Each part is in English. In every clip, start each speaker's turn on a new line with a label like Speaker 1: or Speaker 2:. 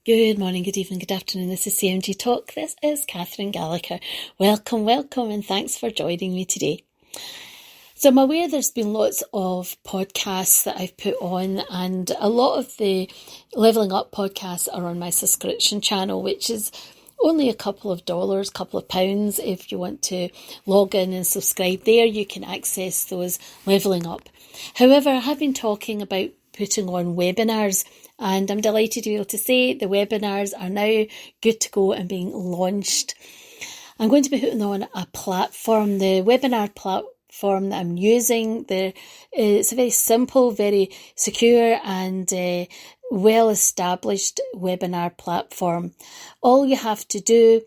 Speaker 1: Good morning, good evening, good afternoon. This is CMGTalk. This is Catherine Gallacher. Welcome, and thanks for joining me today. So I'm aware there's been lots of podcasts that I've put on, and a lot of the Leveling Up podcasts are on my subscription channel, which is only a couple of dollars, couple of pounds. If you want to log in and subscribe there, you can access those Leveling Up. However, I have been talking about putting on webinars, and I'm delighted to be able to say the webinars are now good to go and being launched. I'm going to be putting on a platform, the webinar platform that I'm using. It's a very simple, very secure and well-established webinar platform. All you have to do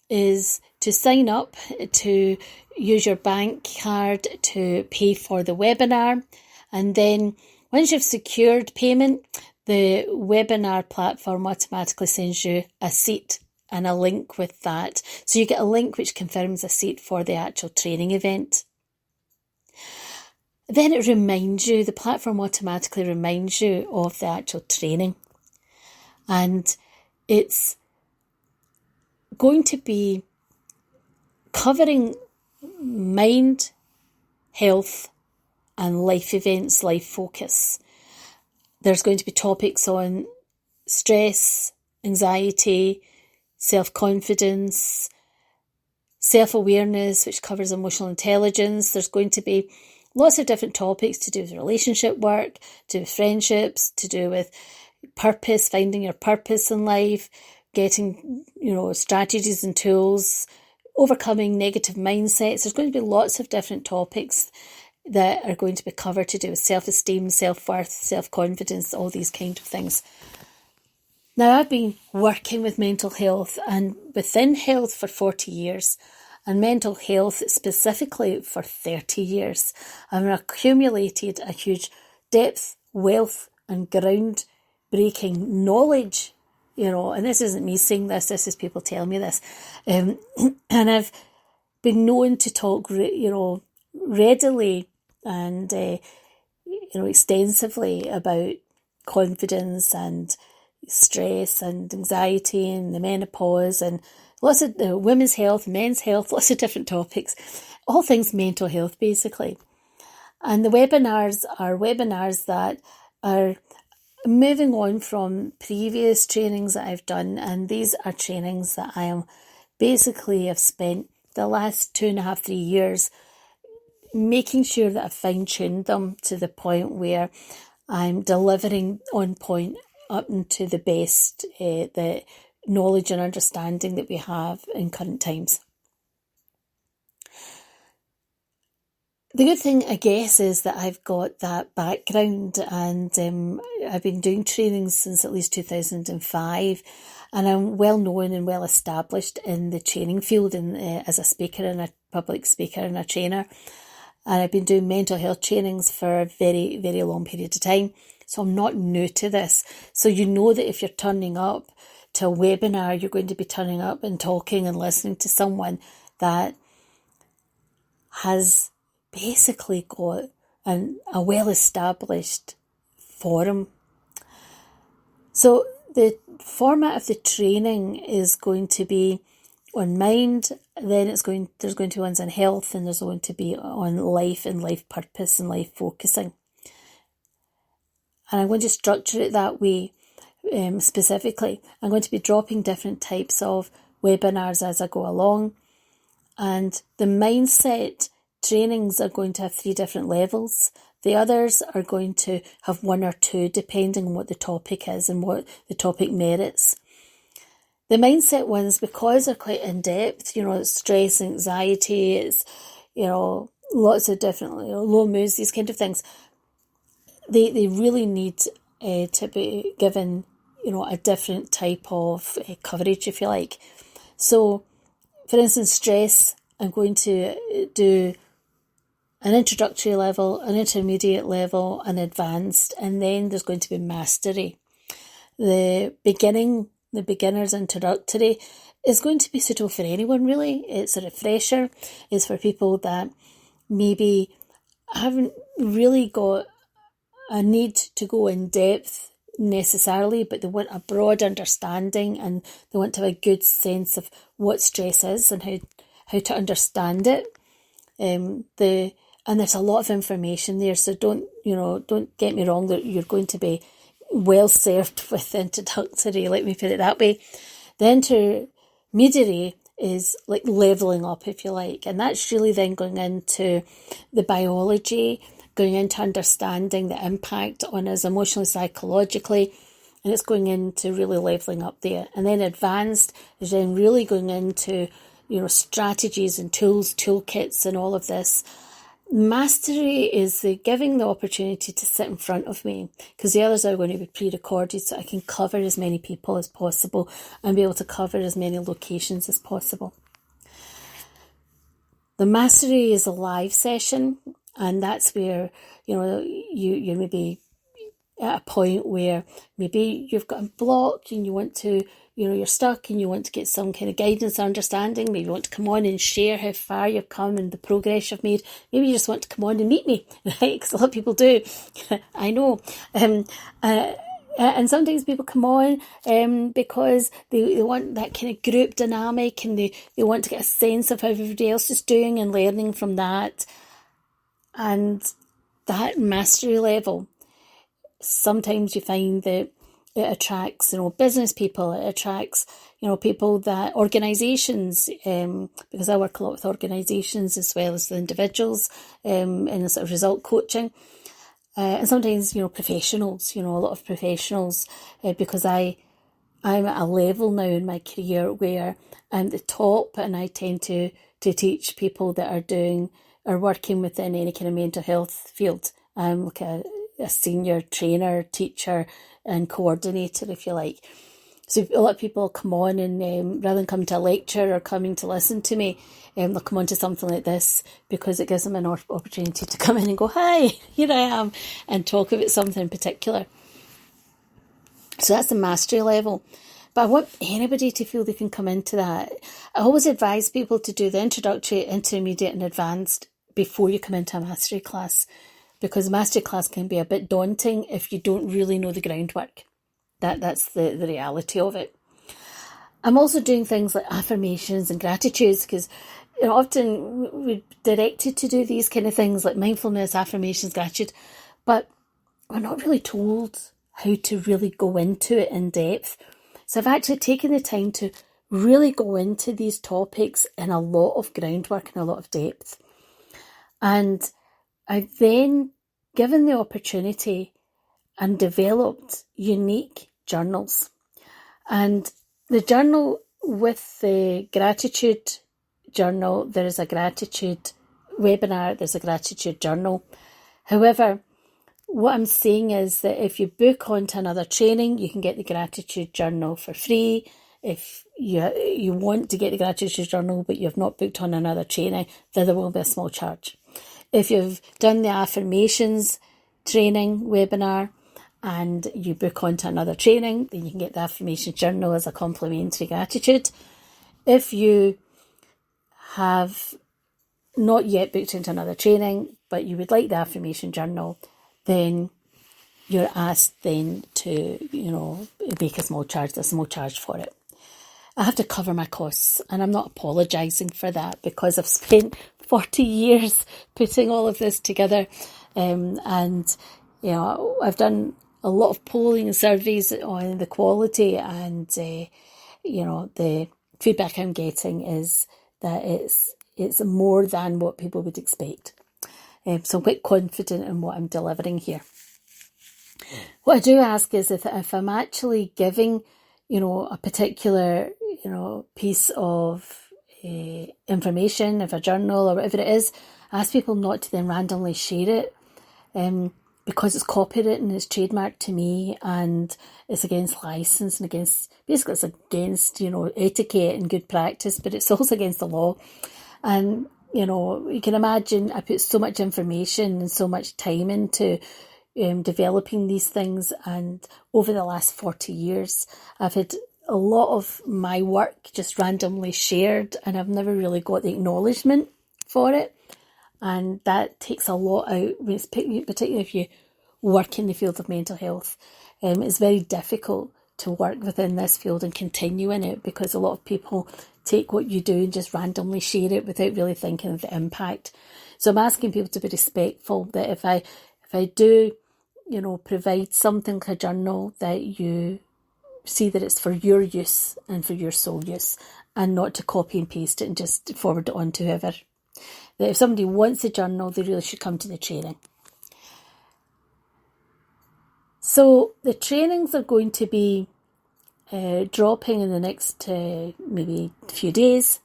Speaker 1: is to sign up, to use your bank card to pay for the webinar, and then once you've secured payment, the webinar platform automatically sends you a seat and a link with that. So you get a link which confirms a seat for the actual training event. Then it reminds you, the platform automatically reminds you of the actual training. And it's going to be covering mind, health, and life events, life focus. There's going to be topics on stress, anxiety, self-confidence, self-awareness, which covers emotional intelligence. There's going to be lots of different topics to do with relationship work, to do with friendships, to do with purpose, finding your purpose in life, getting, strategies and tools, overcoming negative mindsets. There's going to be lots of different topics that are going to be covered to do with self-esteem, self-worth, self-confidence, all these kind of things. Now, I've been working with mental health and within health for 40 years, and mental health specifically for 30 years. I've accumulated a huge depth, wealth, and ground-breaking knowledge, and this isn't me saying this is people telling me this. And I've been known to talk, readily and extensively about confidence and stress and anxiety and the menopause and lots of women's health, men's health, lots of different topics, all things mental health basically. And the webinars are webinars that are moving on from previous trainings that I've done, and these are trainings that I have spent the last 2.5, 3 years making sure that I've fine-tuned them to the point where I'm delivering on point up into the best the knowledge and understanding that we have in current times. The good thing, I guess, is that I've got that background, and I've been doing trainings since at least 2005, and I'm well known and well established in the training field and as a speaker and a public speaker and a trainer. And I've been doing mental health trainings for a very, very long period of time. So I'm not new to this. So you know that if you're turning up to a webinar, you're going to be turning up and talking and listening to someone that has basically got a well-established forum. So the format of the training is going to be on mind, then there's going to be ones on health, and there's going to be on life and life purpose and life focusing. And I'm going to structure it that way specifically. I'm going to be dropping different types of webinars as I go along. And the mindset trainings are going to have 3 different levels. The others are going to have 1 or 2 depending on what the topic is and what the topic merits. The mindset ones, because they're quite in-depth, it's stress, anxiety, it's, lots of different low moods, these kind of things. They really need to be given, a different type of coverage, if you like. So, for instance, stress, I'm going to do an introductory level, an intermediate level, an advanced, and then there's going to be mastery. The beginner's introductory is going to be suitable for anyone, really. It's a refresher. It's for people that maybe haven't really got a need to go in depth necessarily, but they want a broad understanding, and they want to have a good sense of what stress is and how to understand it. And there's a lot of information there, so don't get me wrong, that you're going to be well served with introductory, let me put it that way. The intermediary is like levelling up, if you like, and that's really then going into the biology, going into understanding the impact on us emotionally, psychologically, and it's going into really levelling up there. And then advanced is then really going into strategies and tools, toolkits and all of this. Mastery is the giving the opportunity to sit in front of me, because the others are going to be pre-recorded, so I can cover as many people as possible and be able to cover as many locations as possible. The mastery is a live session, and that's where you maybe at a point where maybe you've got a block and you want to, you're stuck and you want to get some kind of guidance or understanding. Maybe you want to come on and share how far you've come and the progress you've made. Maybe you just want to come on and meet me, right? Because a lot of people do. I know. And sometimes people come on because they want that kind of group dynamic, and they want to get a sense of how everybody else is doing and learning from that. And that mastery level, sometimes you find that it attracts, business people, it attracts, people that, organisations, because I work a lot with organisations as well as the individuals in a sort of result coaching. And sometimes, professionals, a lot of professionals, because I'm at a level now in my career where I'm at the top, and I tend to teach people that are working within any kind of mental health field. I'm like a senior trainer, teacher and coordinator, if you like. So a lot of people come on and rather than coming to a lecture or coming to listen to me, they'll come on to something like this because it gives them an opportunity to come in and go, hi, here I am, and talk about something in particular. So that's the mastery level. But I want anybody to feel they can come into that. I always advise people to do the introductory, intermediate and advanced before you come into a mastery class, because a mastery class can be a bit daunting if you don't really know the groundwork. That's the reality of it. I'm also doing things like affirmations and gratitudes, because often we're directed to do these kind of things like mindfulness, affirmations, gratitude, but we're not really told how to really go into it in depth. So I've actually taken the time to really go into these topics in a lot of groundwork and a lot of depth. And I've then given the opportunity and developed unique journals. And the journal with the gratitude journal, there is a gratitude webinar, there's a gratitude journal. However, what I'm saying is that if you book onto another training, you can get the gratitude journal for free. If you want to get the gratitude journal but you've not booked on another training, then there will be a small charge. If you've done the affirmations training webinar and you book onto another training, then you can get the affirmation journal as a complimentary gratitude. If you have not yet booked into another training, but you would like the affirmation journal, then you're asked then to, make a small charge. There's a small charge for it. I have to cover my costs, and I'm not apologising for that, because I've spent 40 years putting all of this together. And I've done a lot of polling and surveys on the quality, and, the feedback I'm getting is that it's more than what people would expect. So I'm quite confident in what I'm delivering here. What I do ask is if I'm actually giving, a particular, piece of information, if a journal or whatever it is, I ask people not to then randomly share it, because it's copyright and it's trademarked to me, and it's against license and basically it's against, etiquette and good practice, but it's also against the law. And, you can imagine I put so much information and so much time into developing these things, and over the last 40 years I've had a lot of my work just randomly shared, and I've never really got the acknowledgement for it, and that takes a lot out, particularly if you work in the field of mental health. It's very difficult to work within this field and continue in it because a lot of people take what you do and just randomly share it without really thinking of the impact. So I'm asking people to be respectful, that if I do, provide something like a journal, that you see that it's for your use and for your sole use, and not to copy and paste it and just forward it on to whoever. That if somebody wants a journal, they really should come to the training. So the trainings are going to be dropping in the next maybe few days.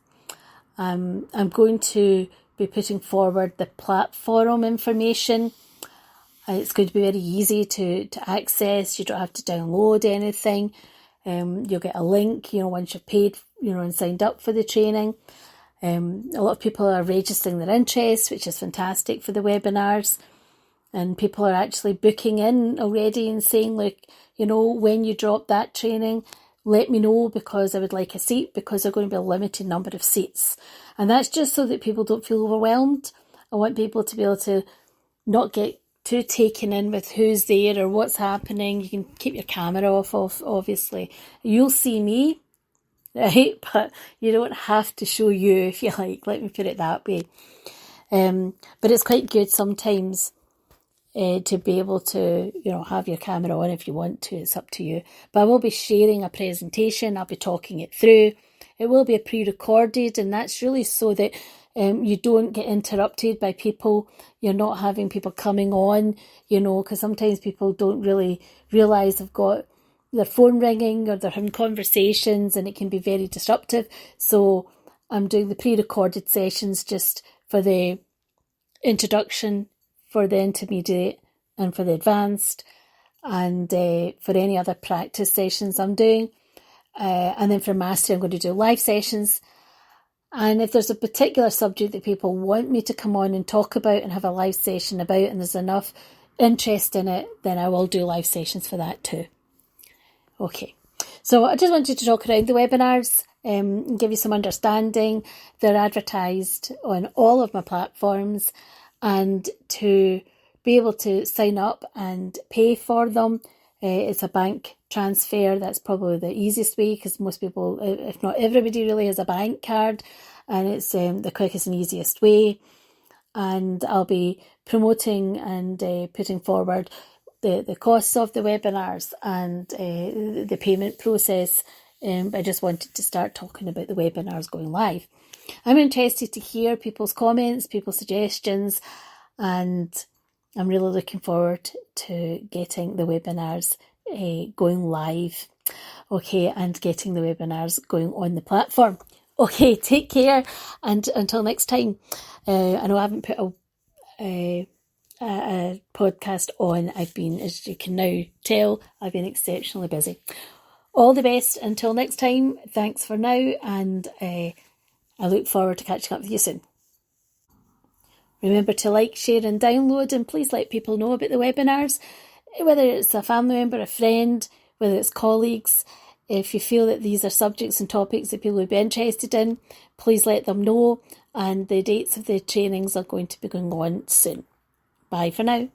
Speaker 1: I'm going to be putting forward the platform information. It's going to be very easy to access. You don't have to download anything. You'll get a link, once you've paid, and signed up for the training. A lot of people are registering their interest, which is fantastic for the webinars. And people are actually booking in already and saying, look, when you drop that training, let me know because I would like a seat, because they're going to be a limited number of seats. And that's just so that people don't feel overwhelmed. I want people to be able to not get too taken in with who's there or what's happening. You can keep your camera off, obviously. You'll see me, right? But you don't have to show you if you like. Let me put it that way. But it's quite good sometimes to be able to, have your camera on if you want to. It's up to you. But I will be sharing a presentation. I'll be talking it through. It will be a pre-recorded, and that's really so that you don't get interrupted by people. You're not having people coming on, because sometimes people don't really realise they've got their phone ringing or they're having conversations, and it can be very disruptive. So I'm doing the pre-recorded sessions just for the introduction, for the intermediate, and for the advanced, and for any other practice sessions I'm doing. And then for mastery, I'm going to do live sessions. And if there's a particular subject that people want me to come on and talk about and have a live session about, and there's enough interest in it, then I will do live sessions for that too. Okay, so I just wanted to talk around the webinars and give you some understanding. They're advertised on all of my platforms, and to be able to sign up and pay for them, it's a bank transfer. That's probably the easiest way, because most people, if not everybody, really has a bank card, and it's the quickest and easiest way. And I'll be promoting and putting forward the costs of the webinars and the payment process. I just wanted to start talking about the webinars going live. I'm interested to hear people's comments, people's suggestions, and I'm really looking forward to getting the webinars going live. Okay, and getting the webinars going on the platform. Okay, take care, and until next time. I know I haven't put a podcast on. I've been, as you can now tell, I've been exceptionally busy. All the best until next time. Thanks for now, and I look forward to catching up with you soon. Remember to like, share and download, and please let people know about the webinars, whether it's a family member, a friend, whether it's colleagues. If you feel that these are subjects and topics that people would be interested in, please let them know, and the dates of the trainings are going to be going on soon. Bye for now.